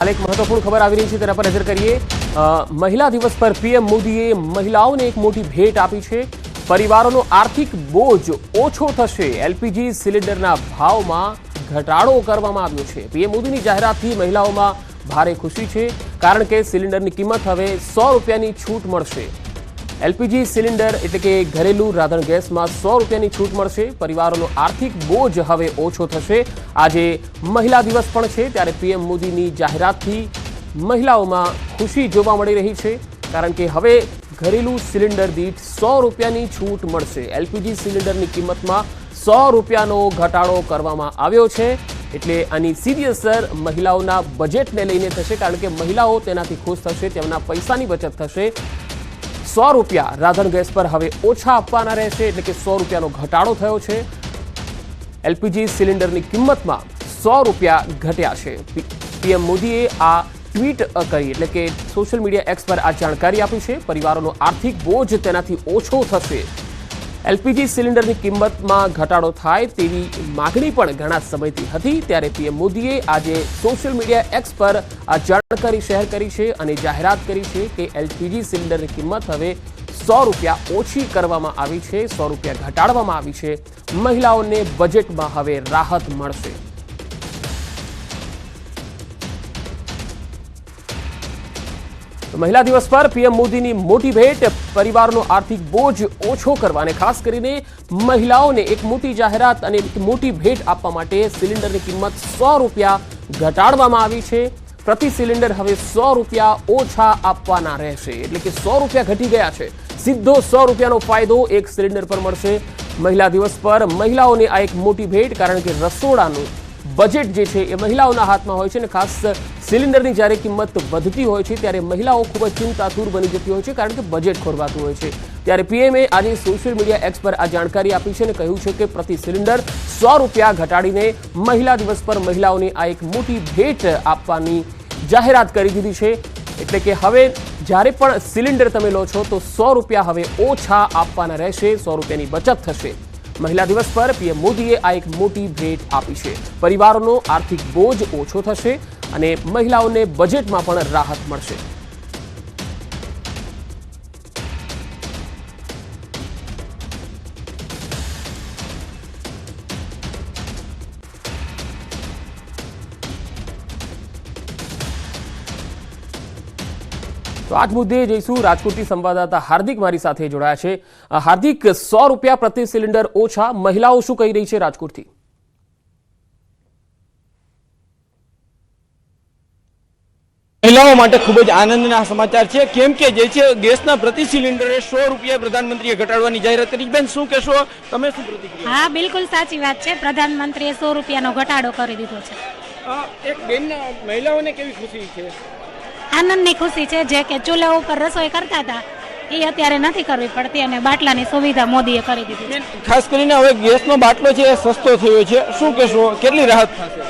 एक महत्वपूर्ण खबर આવી રહી છે તેના પર નજર કરીએ। મહિલા દિવસ પર પીએમ મોદીએ મહિલાઓને એક મોટી ભેટ આપી છે। પરિવારોનો આર્થિક બોજ ઓછો થશે। એલપીજી સિલિન્ડરના ભાવમાં ઘટાડો કરવામાં આવ્યો છે। પીએમ મોદીની જાહેરાતથી મહિલાઓમાં ભારે ખુશી છે, કારણ કે સિલિન્ડરની કિંમત હવે 100 રૂપિયાની છૂટ મળશે। એલપીજી સિલિન્ડર એટલે કે ઘરેલું રાંધણ ગેસમાં 100 રૂપિયાની છૂટ મળશે। પરિવારોનો આર્થિક બોજ હવે ઓછો થશે। આજે મહિલા દિવસ પણ છે, ત્યારે પીએમ મોદીની જાહેરાતથી મહિલાઓમાં ખુશી જોવા મળી રહી છે, કારણ કે હવે ઘરેલું સિલિન્ડર દીઠ 100 રૂપિયાની છૂટ મળશે। એલપીજી સિલિન્ડરની કિંમતમાં 100 રૂપિયાનો ઘટાડો કરવામાં આવ્યો છે, એટલે આની સીધી અસર મહિલાઓના બજેટને લઈને થશે, કારણ કે મહિલાઓ તેનાથી ખુશ થશે, તેમના પૈસાની બચત થશે। 100 રૂપિયા રાંધણ ગેસ પર હવે ઓછા આપવાના રહેશે, એટલે કે 100 રૂપિયાનો ઘટાડો થયો છે। એલપીજી સિલિન્ડરની કિંમતમાં 100 રૂપિયા ઘટ્યા છે। પીએમ મોદીએ આ ટ્વીટ કરી, એટલે કે સોશિયલ મીડિયા એક્સ પર આ જાણકારી આપી છે। પરિવારોનો આર્થિક બોજ તેનાથી ઓછો થશે। એલપીજી સિલિન્ડરની કિંમતમાં ઘટાડો થાય તેવી માગણી પણ ઘણા સમયથી હતી, ત્યારે પીએમ મોદીએ આજે સોશિયલ મીડિયા એક્સ પર આ જાણકારી શેર કરી છે અને જાહેરાત કરી છે કે એલપીજી સિલિન્ડરની કિંમત હવે 100 રૂપિયા ઓછી કરવામાં આવી છે, 100 રૂપિયા ઘટાડવામાં આવી છે। મહિલાઓને બજેટમાં હવે રાહત મળશે। મહિલા દિવસ પર પીએમ મોદીની મોટી ભેટ, પરિવારનો આર્થિક બોજ ઓછો કરવા અને ખાસ કરીને મહિલાઓને એક મોટી જાહેરાત અને એક મોટી ભેટ આપવા માટે સિલિન્ડરની કિંમત 100 રૂપિયા ઘટાડવામાં આવી છે। પ્રતિ સિલિન્ડર હવે 100 રૂપિયા ઓછા આપવાના રહેશે, એટલે કે 100 રૂપિયા ઘટી ગયા છે। સીધો 100 રૂપિયાનો ફાયદો એક સિલિન્ડર પર મળશે। મહિલા દિવસ પર મહિલાઓને આ એક મોટી ભેટ, કારણ કે રસોડાનું બજેટ જે છે એ મહિલાઓના હાથમાં હોય છે, અને ખાસ સિલિન્ડરની જ્યારે કિંમત વધતી હોય છે ત્યારે મહિલાઓ ખૂબ જ ચિંતાતુર બની જતી હોય છે, કારણ કે બજેટ ખોરવાતું હોય છે। ત્યારે પીએમએ આજે સોશિયલ મીડિયા એક્સ પર આ જાણકારી આપી છે અને કહ્યું છે કે પ્રતિ સિલિન્ડર 100 રૂપિયા ઘટાડીને મહિલા દિવસ પર મહિલાઓને આ એક મોટી ભેટ આપવાની જાહેરાત કરી દીધી છે। એટલે કે હવે જ્યારે પણ સિલિન્ડર તમે લો છો તો 100 રૂપિયા હવે ઓછા આપવાના રહેશે, 100 રૂપિયાની બચત થશે। મહિલા દિવસ પર પીએમ મોદીએ આ એક મોટી ભેટ આપી છે। પરિવારોનો આર્થિક બોજ ઓછો થશે અને મહિલાઓને બજેટમાં પણ રાહત મળશે। તો આજ મુદ્દે જઈશું રાજકોટથી સંવાદદાતા હાર્દિક મારી સાથે જોડાયા છે। હાર્દિક, 100 રૂપિયા પ્રતિ સિલિન્ડર ઓછા, મહિલાઓ શું કહી રહી છે રાજકોટથી? મહિલાઓ માટે ખૂબ જ આનંદના સમાચાર છે, કેમ કે જે છે ગેસના પ્રતિ સિલિન્ડરે 100 રૂપિયા પ્રધાનમંત્રીએ ઘટાડવાની જાહેરાત કરી। બેન, શું કહેશો, તમે શું પ્રતિક્રિયા? હા, બિલકુલ સાચી વાત છે। પ્રધાનમંત્રીએ 100 રૂપિયાનો ઘટાડો કરી દીધો છે। એક બેન, મહિલાઓને કેવી ખુશી છે? આનંદની ખુશી છે। જે કે ચૂલા ઉપર રસોઈ કરતા હતા એ અત્યારે નથી કરવી પડતી, અને બાટલાની સુવિધા મોદીએ કરી દીધી છે। ખાસ કરીને હવે ગેસનો બાટલો છે એ સસ્તો થયો છે, શું કહેશો, કેટલી રાહત થશે?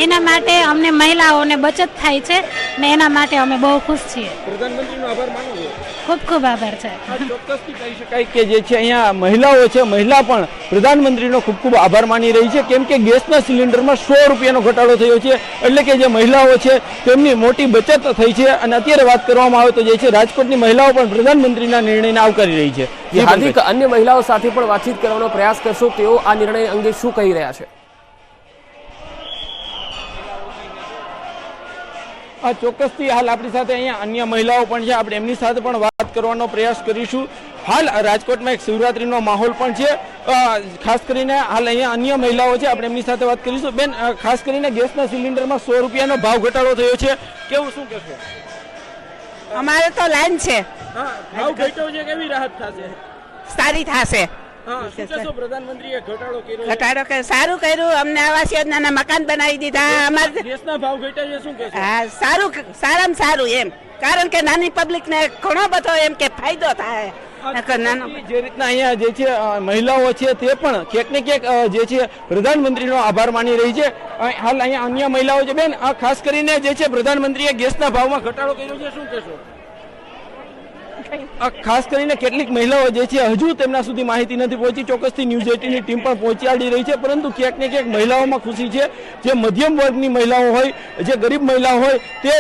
એના માટે અમને મહિલાઓને બચત થાય છે ને એના માટે અમે બહુ ખુશ છીએ। પ્રધાનમંત્રીનો આભાર માનો છો? ખૂબ ખૂબ આભાર છે। ચોક્કસથી કહી શકાય કે જે છે અહીંયા મહિલાઓ છે, મહિલા પણ પ્રધાનમંત્રીનો ખૂબ ખૂબ આભાર માની રહી છે, કેમ કે ગેસના સિલિન્ડરમાં 100 રૂપિયાનો ઘટાડો થયો છે, એટલે કે જે મહિલાઓ છે તેમની મોટી બચત થઈ છે। અને અત્યારે વાત કરવામાં આવે તો જે છે રાજકોટની મહિલાઓ પણ પ્રધાનમંત્રીના નિર્ણયને આવકારી રહી છે। હાર્દિક, અન્ય મહિલાઓ સાથે પણ વાતચીત કરવાનો પ્રયાસ કરશો, તેઓ આ નિર્ણય અંગે શું કહી રહ્યા છે? ચોક્કસથી હાલ આપણી સાથે અહીંયા અન્ય મહિલાઓ પણ છે, આપણે એમની સાથે પણ વાત કરવાનો પ્રયાસ કરીશું। હાલ રાજકોટમાં એક શિવરાત્રીનો માહોલ પણ છે, ખાસ કરીને હાલ અહીંયા અન્ય મહિલાઓ છે, આપણે એમની સાથે વાત કરીશું। બેન, ખાસ કરીને ગેસના સિલિન્ડરમાં 100 રૂપિયાનો ભાવ ઘટાડો થયો છે, કેવું, શું કહેશો? અમારે તો લાઈન છે, ભાવ ઘટ્યો છે, કેવી રાહત થશે? સારી થશે। પ્રધાનમંત્રીએ ઘટાડો કર્યો, ઘટાડો સારું કર્યું, અમને આવાસ યોજનાના મકાન બનાવી દીધા। અમારે ગેસના ભાવ ઘટ્યા છે, શું કહેશો? હા, સારું, સારામાં સારું એમ, કારણ કે નાની પબ્લિકને ઘણો બધો એમ કે ફાયદો થાય। જે રીતના અહીંયા જે છે મહિલાઓ છે તે પણ ક્યાંક ને ક્યાંક જે છે પ્રધાનમંત્રીનો આભાર માની રહી છે। હાલ અહીંયા અન્ય મહિલાઓ છે। બેન, ખાસ કરીને જે છે પ્રધાનમંત્રીએ ગેસના ભાવમાં ઘટાડો કર્યો છે, શું કહેશો? ખાસ કરીને કેટલીક મહિલાઓ જે છે હજુ તેમના સુધી માહિતી નથી પહોંચી. ચોક્કસથી ન્યૂઝ 18ની ટીમ પણ પહોંચાડી રહી છે, પરંતુ ક્યાંક ને ક્યાંક મહિલાઓમાં ખુશી છે. જે મધ્યમ વર્ગની મહિલાઓ હોય, જે ગરીબ મહિલાઓ હોય, તે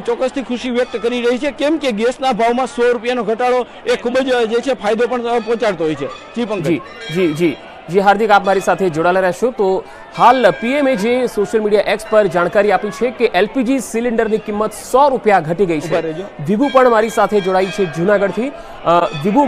ચોક્કસથી ખુશી વ્યક્ત કરી રહી છે, કેમ કે ગેસના ભાવમાં 100 રૂપિયાનો ઘટાડો એ ખૂબ જ જે છે ફાયદો પણ પહોંચાડતો હોય છે. જી પંકજ. જી હાર્દિક, આપ મારી સાથે જોડાયેલા રહેશો. તો હાલ પીએમએ જે સોશિયલ મીડિયા એક્સ પર જાણકારી આપી છે કે એલપીજી સિલિન્ડરની કિંમત 100 રૂપિયા ઘટી ગઈ છે. વિભુ પણ મારી સાથે જોડાઈ છે જૂનાગઢથી. વિભુ,